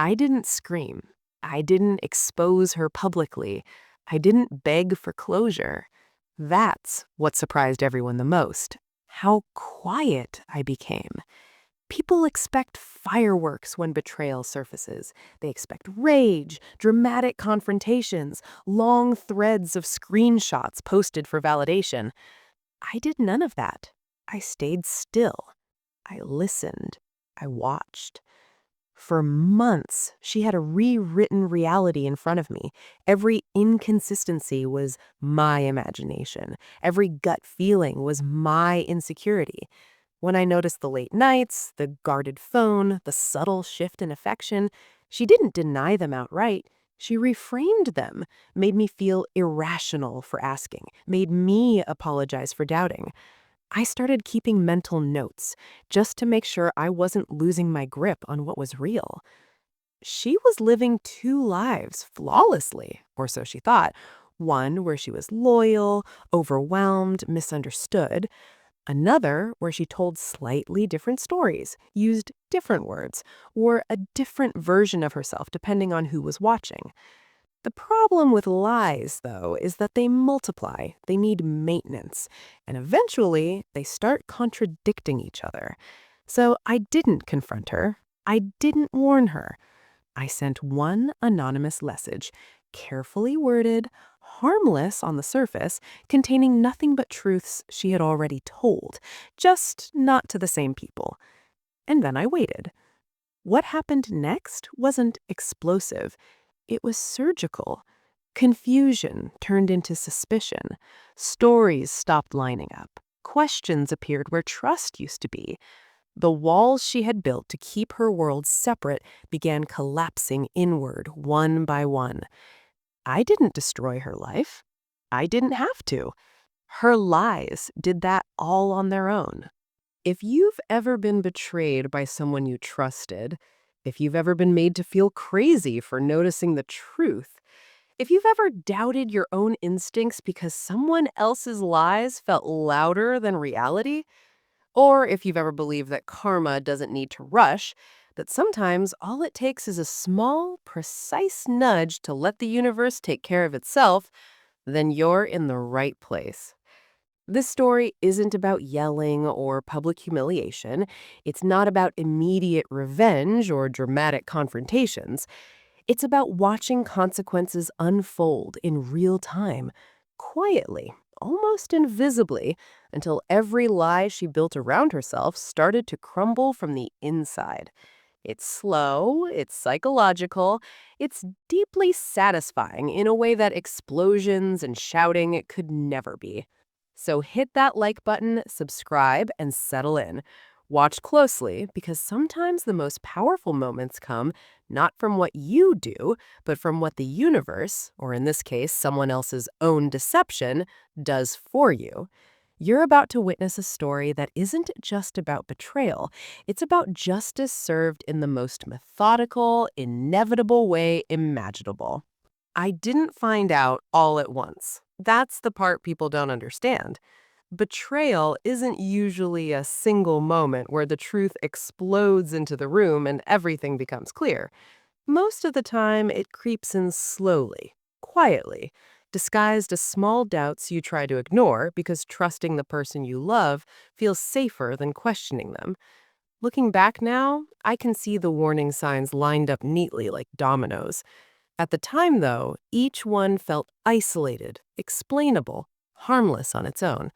I didn't scream. I didn't expose her publicly. I didn't beg for closure. That's what surprised everyone the most. How quiet I became. People expect fireworks when betrayal surfaces. They expect rage, dramatic confrontations, long threads of screenshots posted for validation. I did none of that. I stayed still. I listened. I watched. For months, she had a rewritten reality in front of me. Every inconsistency was my imagination. Every gut feeling was my insecurity. When I noticed the late nights, the guarded phone, the subtle shift in affection, she didn't deny them outright. She reframed them, made me feel irrational for asking, made me apologize for doubting. I started keeping mental notes just to make sure I wasn't losing my grip on what was real. She was living two lives flawlessly, or so she thought. One where she was loyal, overwhelmed, misunderstood. Another where she told slightly different stories, used different words, or a different version of herself depending on who was watching. The problem with lies, though, is that they multiply, they need maintenance, and eventually they start contradicting each other. So I didn't confront her. I didn't warn her. I sent one anonymous message, carefully worded, harmless on the surface, containing nothing but truths she had already told, just not to the same people. And then I waited. What happened next wasn't explosive. It was surgical. Confusion turned into suspicion. Stories stopped lining up. Questions appeared where trust used to be. The walls she had built to keep her world separate began collapsing inward one by one. I didn't destroy her life. I didn't have to. Her lies did that all on their own. If you've ever been betrayed by someone you trusted, if you've ever been made to feel crazy for noticing the truth, if you've ever doubted your own instincts because someone else's lies felt louder than reality, or if you've ever believed that karma doesn't need to rush, that sometimes all it takes is a small, precise nudge to let the universe take care of itself, then you're in the right place. This story isn't about yelling or public humiliation. It's not about immediate revenge or dramatic confrontations. It's about watching consequences unfold in real time, quietly, almost invisibly, until every lie she built around herself started to crumble from the inside. It's slow, it's psychological, it's deeply satisfying in a way that explosions and shouting could never be. So hit that like button, subscribe, and settle in. Watch closely because sometimes the most powerful moments come not from what you do, but from what the universe, or in this case, someone else's own deception, does for you. You're about to witness a story that isn't just about betrayal. It's about justice served in the most methodical, inevitable way imaginable. I didn't find out all at once. That's the part people don't understand. Betrayal isn't usually a single moment where the truth explodes into the room and everything becomes clear. Most of the time, it creeps in slowly, quietly, disguised as small doubts you try to ignore because trusting the person you love feels safer than questioning them. Looking back now, I can see the warning signs lined up neatly like dominoes. At the time, though, each one felt isolated, explainable, harmless on its own,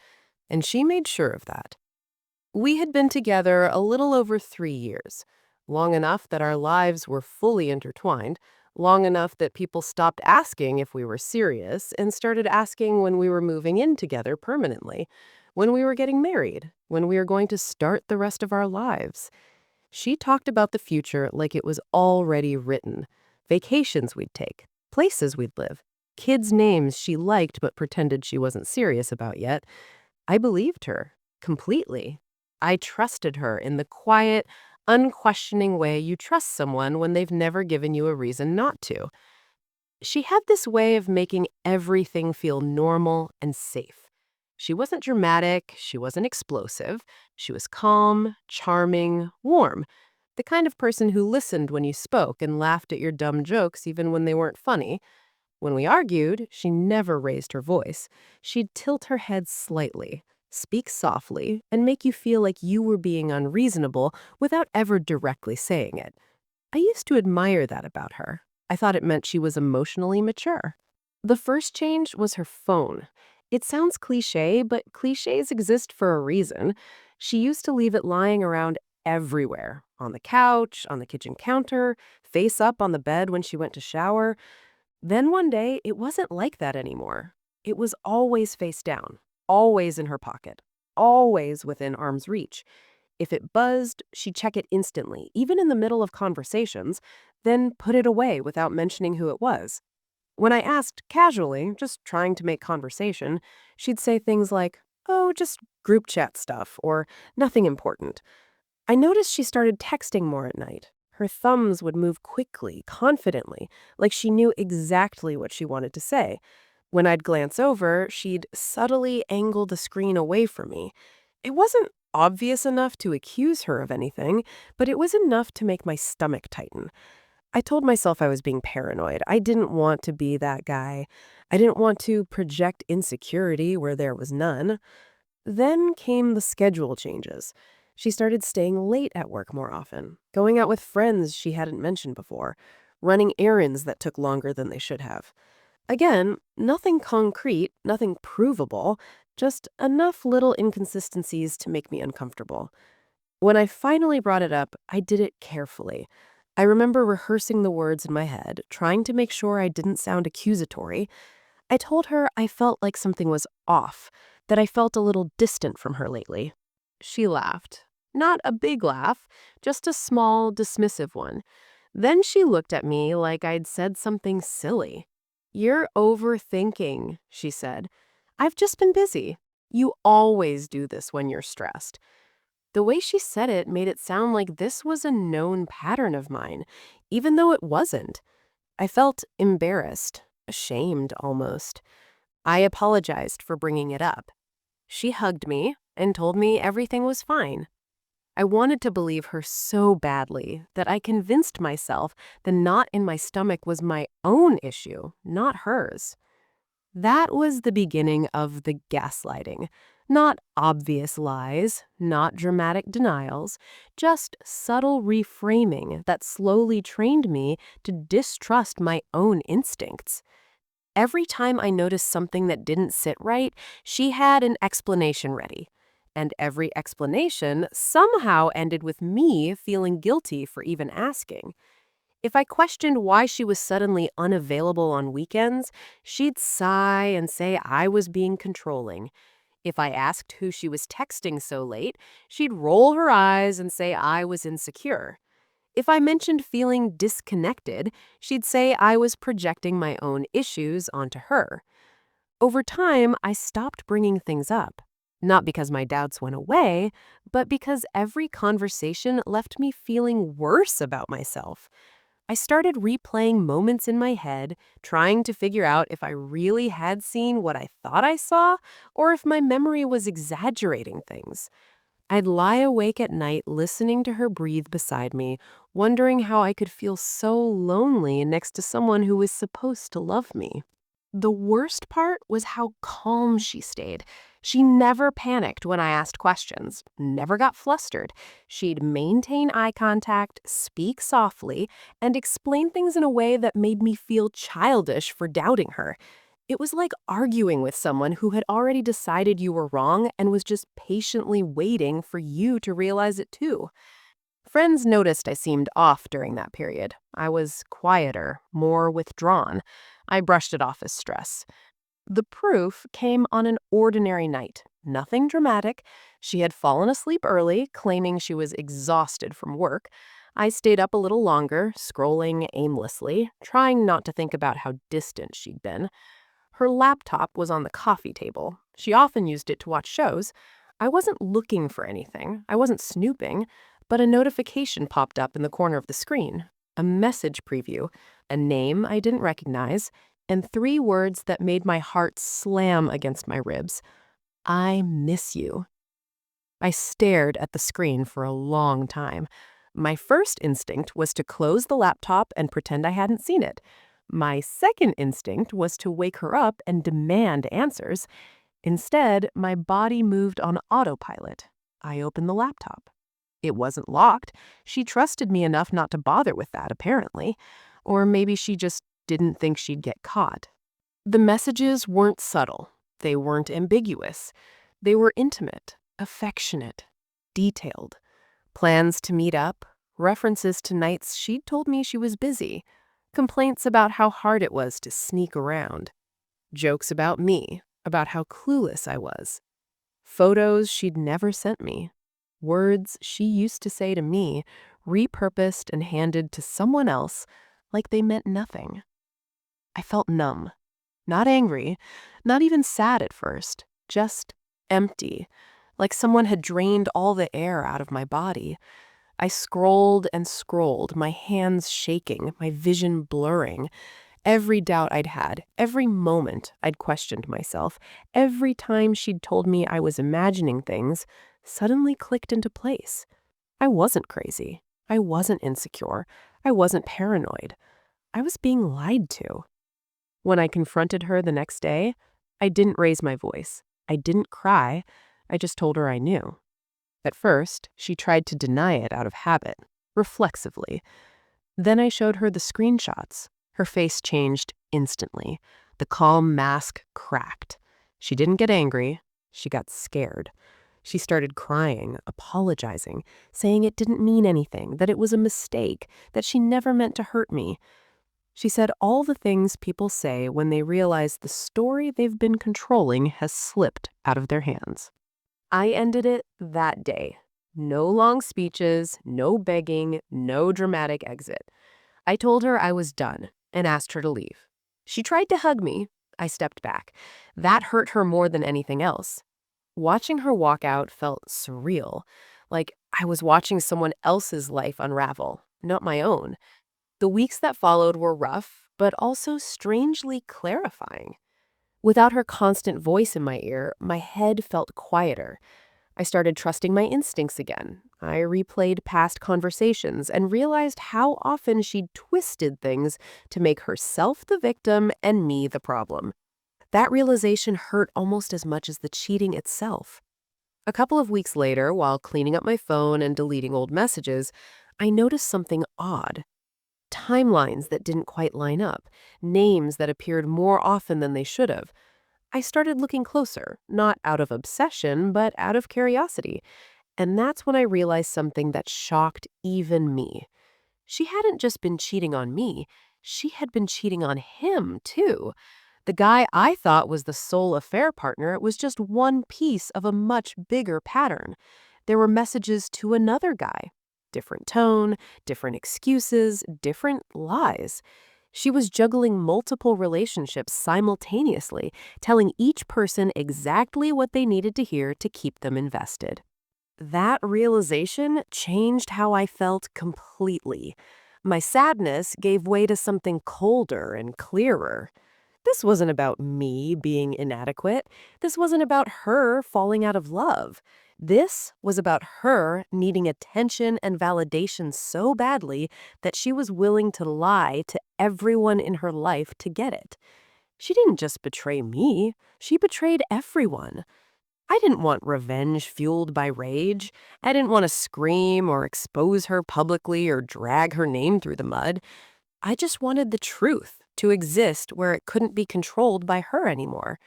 and she made sure of that. We had been together a little over 3 years, long enough that our lives were fully intertwined, long enough that people stopped asking if we were serious and started asking when we were moving in together permanently, when we were getting married, when we were going to start the rest of our lives. She talked about the future like it was already written. Vacations we'd take, places we'd live, kids' names she liked but pretended she wasn't serious about yet. I believed her, completely. I trusted her in the quiet, unquestioning way you trust someone when they've never given you a reason not to. She had this way of making everything feel normal and safe. She wasn't dramatic, she wasn't explosive. She was calm, charming, warm. The kind of person who listened when you spoke and laughed at your dumb jokes even when they weren't funny. When we argued, she never raised her voice. She'd tilt her head slightly, speak softly, and make you feel like you were being unreasonable without ever directly saying it. I used to admire that about her. I thought it meant she was emotionally mature. The first change was her phone. It sounds cliche, but cliches exist for a reason. She used to leave it lying around everywhere, on the couch, on the kitchen counter, face up on the bed when she went to shower. Then one day, it wasn't like that anymore. It was always face down, always in her pocket, always within arm's reach. If it buzzed, she'd check it instantly, even in the middle of conversations, then put it away without mentioning who it was. When I asked casually, just trying to make conversation, she'd say things like, "Oh, just group chat stuff," or "nothing important." I noticed she started texting more at night. Her thumbs would move quickly, confidently, like she knew exactly what she wanted to say. When I'd glance over, she'd subtly angle the screen away from me. It wasn't obvious enough to accuse her of anything, but it was enough to make my stomach tighten. I told myself I was being paranoid. I didn't want to be that guy. I didn't want to project insecurity where there was none. Then came the schedule changes. She started staying late at work more often, going out with friends she hadn't mentioned before, running errands that took longer than they should have. Again, nothing concrete, nothing provable, just enough little inconsistencies to make me uncomfortable. When I finally brought it up, I did it carefully. I remember rehearsing the words in my head, trying to make sure I didn't sound accusatory. I told her I felt like something was off, that I felt a little distant from her lately. She laughed. Not a big laugh, just a small, dismissive one. Then she looked at me like I'd said something silly. "You're overthinking," she said. "I've just been busy. You always do this when you're stressed." The way she said it made it sound like this was a known pattern of mine, even though it wasn't. I felt embarrassed, ashamed almost. I apologized for bringing it up. She hugged me and told me everything was fine. I wanted to believe her so badly that I convinced myself the knot in my stomach was my own issue, not hers. That was the beginning of the gaslighting. Not obvious lies, not dramatic denials, just subtle reframing that slowly trained me to distrust my own instincts. Every time I noticed something that didn't sit right, she had an explanation ready. And every explanation somehow ended with me feeling guilty for even asking. If I questioned why she was suddenly unavailable on weekends, she'd sigh and say I was being controlling. If I asked who she was texting so late, she'd roll her eyes and say I was insecure. If I mentioned feeling disconnected, she'd say I was projecting my own issues onto her. Over time, I stopped bringing things up. Not because my doubts went away, but because every conversation left me feeling worse about myself. I started replaying moments in my head, trying to figure out if I really had seen what I thought I saw, or if my memory was exaggerating things. I'd lie awake at night listening to her breathe beside me, wondering how I could feel so lonely next to someone who was supposed to love me. The worst part was how calm she stayed. She never panicked when I asked questions, never got flustered. She'd maintain eye contact, speak softly, and explain things in a way that made me feel childish for doubting her. It was like arguing with someone who had already decided you were wrong and was just patiently waiting for you to realize it too. Friends noticed I seemed off during that period. I was quieter, more withdrawn. I brushed it off as stress. The proof came on an ordinary night. Nothing dramatic. She had fallen asleep early, claiming she was exhausted from work. I stayed up a little longer, scrolling aimlessly, trying not to think about how distant she'd been. Her laptop was on the coffee table. She often used it to watch shows. I wasn't looking for anything. I wasn't snooping, but a notification popped up in the corner of the screen. A message preview, a name I didn't recognize, and three words that made my heart slam against my ribs. "I miss you." I stared at the screen for a long time. My first instinct was to close the laptop and pretend I hadn't seen it. My second instinct was to wake her up and demand answers. Instead, my body moved on autopilot. I opened the laptop. It wasn't locked. She trusted me enough not to bother with that, apparently. Or maybe she just didn't think she'd get caught. The messages weren't subtle. They weren't ambiguous. They were intimate, affectionate, detailed. Plans to meet up, references to nights she'd told me she was busy, complaints about how hard it was to sneak around, jokes about me, about how clueless I was, photos she'd never sent me, words she used to say to me, repurposed and handed to someone else like they meant nothing. I felt numb, not angry, not even sad at first, just empty, like someone had drained all the air out of my body. I scrolled and scrolled, my hands shaking, my vision blurring. Every doubt I'd had, every moment I'd questioned myself, every time she'd told me I was imagining things, suddenly clicked into place. I wasn't crazy. I wasn't insecure. I wasn't paranoid. I was being lied to. When I confronted her the next day, I didn't raise my voice. I didn't cry. I just told her I knew. At first, she tried to deny it out of habit, reflexively. Then I showed her the screenshots. Her face changed instantly. The calm mask cracked. She didn't get angry. She got scared. She started crying, apologizing, saying it didn't mean anything, that it was a mistake, that she never meant to hurt me. She said all the things people say when they realize the story they've been controlling has slipped out of their hands. I ended it that day. No long speeches, no begging, no dramatic exit. I told her I was done and asked her to leave. She tried to hug me. I stepped back. That hurt her more than anything else. Watching her walk out felt surreal, like I was watching someone else's life unravel, not my own. The weeks that followed were rough, but also strangely clarifying. Without her constant voice in my ear, my head felt quieter. I started trusting my instincts again. I replayed past conversations and realized how often she'd twisted things to make herself the victim and me the problem. That realization hurt almost as much as the cheating itself. A couple of weeks later, while cleaning up my phone and deleting old messages, I noticed something odd. Timelines that didn't quite line up, names that appeared more often than they should have. I started looking closer, not out of obsession, but out of curiosity. And that's when I realized something that shocked even me. She hadn't just been cheating on me, she had been cheating on him, too. The guy I thought was the sole affair partner was just one piece of a much bigger pattern. There were messages to another guy. Different tone, different excuses, different lies. She was juggling multiple relationships simultaneously, telling each person exactly what they needed to hear to keep them invested. That realization changed how I felt completely. My sadness gave way to something colder and clearer. This wasn't about me being inadequate. This wasn't about her falling out of love. This was about her needing attention and validation so badly that she was willing to lie to everyone in her life to get it. She didn't just betray me, she betrayed everyone. I didn't want revenge fueled by rage. I didn't want to scream or expose her publicly or drag her name through the mud. I just wanted the truth to exist where it couldn't be controlled by her anymore.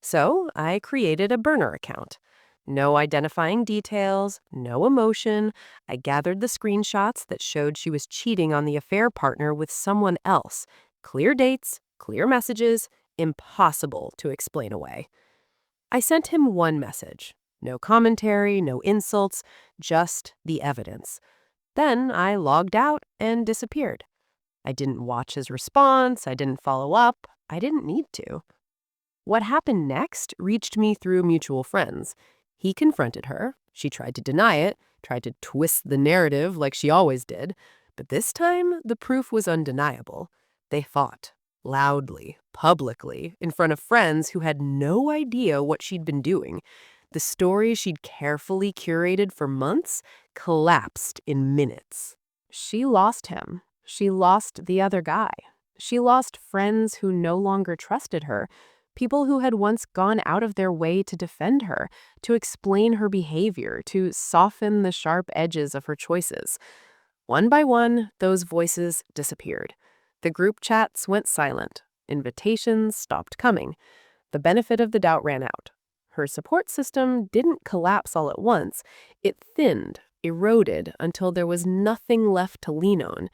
So I created a burner account. No identifying details, no emotion. I gathered the screenshots that showed she was cheating on the affair partner with someone else. Clear dates, clear messages, impossible to explain away. I sent him one message. No commentary, no insults, just the evidence. Then I logged out and disappeared. I didn't watch his response, I didn't follow up, I didn't need to. What happened next reached me through mutual friends. He confronted her. She tried to deny it, tried to twist the narrative like she always did. But this time, the proof was undeniable. They fought, loudly, publicly, in front of friends who had no idea what she'd been doing. The story she'd carefully curated for months collapsed in minutes. She lost him. She lost the other guy. She lost friends who no longer trusted her, people who had once gone out of their way to defend her, to explain her behavior, to soften the sharp edges of her choices. One by one, those voices disappeared. The group chats went silent. Invitations stopped coming. The benefit of the doubt ran out. Her support system didn't collapse all at once. It thinned, eroded, until there was nothing left to lean on.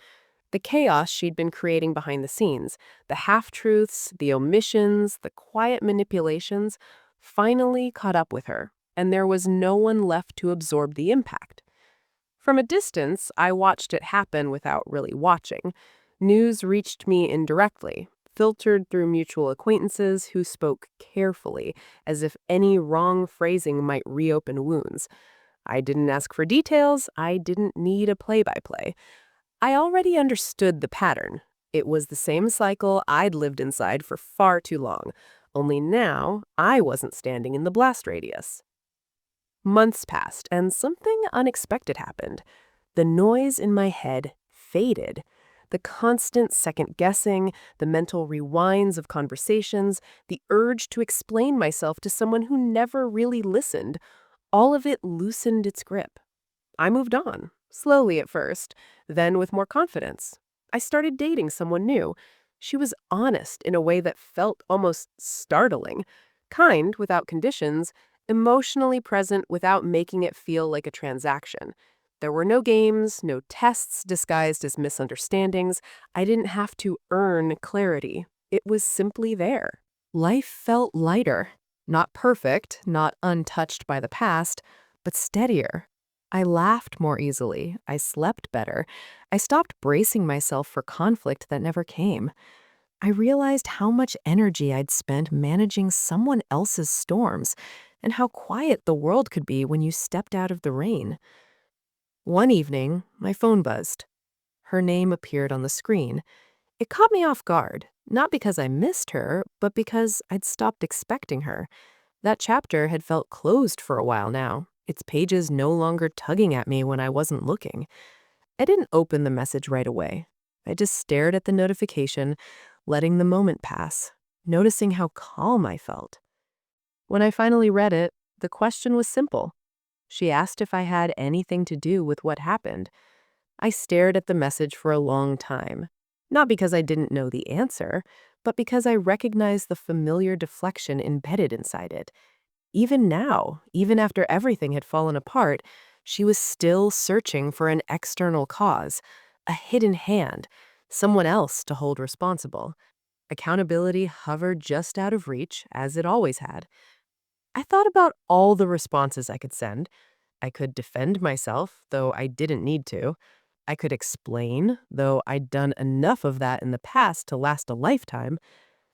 The chaos she'd been creating behind the scenes, the half-truths, the omissions, the quiet manipulations, finally caught up with her, and there was no one left to absorb the impact. From a distance, I watched it happen without really watching. News reached me indirectly, filtered through mutual acquaintances who spoke carefully, as if any wrong phrasing might reopen wounds. I didn't ask for details. I didn't need a play-by-play. I already understood the pattern. It was the same cycle I'd lived inside for far too long, only now I wasn't standing in the blast radius. Months passed, and something unexpected happened. The noise in my head faded. The constant second-guessing, the mental rewinds of conversations, the urge to explain myself to someone who never really listened, all of it loosened its grip. I moved on, slowly at first, then with more confidence. I started dating someone new. She was honest in a way that felt almost startling, kind without conditions, emotionally present without making it feel like a transaction. There were no games, no tests disguised as misunderstandings. I didn't have to earn clarity. It was simply there. Life felt lighter. Not perfect, not untouched by the past, but steadier. I laughed more easily. I slept better. I stopped bracing myself for conflict that never came. I realized how much energy I'd spent managing someone else's storms and how quiet the world could be when you stepped out of the rain. One evening, my phone buzzed. Her name appeared on the screen. It caught me off guard, not because I missed her, but because I'd stopped expecting her. That chapter had felt closed for a while now, its pages no longer tugging at me when I wasn't looking. I didn't open the message right away. I just stared at the notification, letting the moment pass, noticing how calm I felt. When I finally read it, the question was simple. She asked if I had anything to do with what happened. I stared at the message for a long time, not because I didn't know the answer, but because I recognized the familiar deflection embedded inside it. Even now, even after everything had fallen apart, she was still searching for an external cause, a hidden hand, someone else to hold responsible. Accountability hovered just out of reach, as it always had. I thought about all the responses I could send. I could defend myself, though I didn't need to. I could explain, though I'd done enough of that in the past to last a lifetime.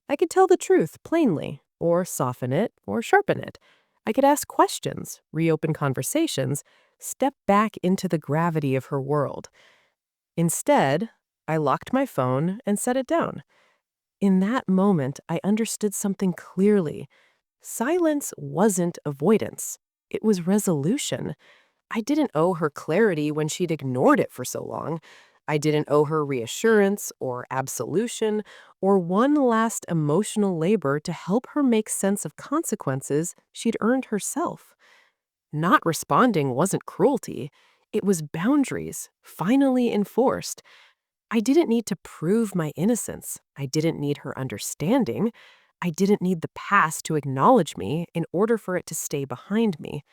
I could tell the truth plainly, or soften it, or sharpen it. I could ask questions, reopen conversations, step back into the gravity of her world. Instead, I locked my phone and set it down. In that moment, I understood something clearly. Silence wasn't avoidance. It was resolution. I didn't owe her clarity when she'd ignored it for so long. I didn't owe her reassurance or absolution or one last emotional labor to help her make sense of consequences she'd earned herself. Not responding wasn't cruelty. It was boundaries, finally enforced. I didn't need to prove my innocence. I didn't need her understanding. I didn't need the past to acknowledge me in order for it to stay behind me.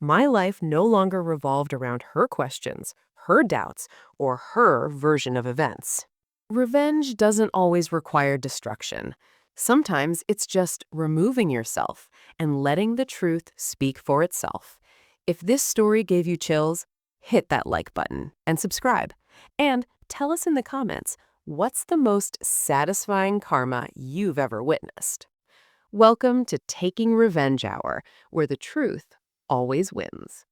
My life no longer revolved around her questions, her doubts, or her version of events. Revenge doesn't always require destruction. Sometimes it's just removing yourself and letting the truth speak for itself. If this story gave you chills, hit that like button and subscribe. And tell us in the comments, what's the most satisfying karma you've ever witnessed? Welcome to Taking Revenge Hour, where the truth always wins.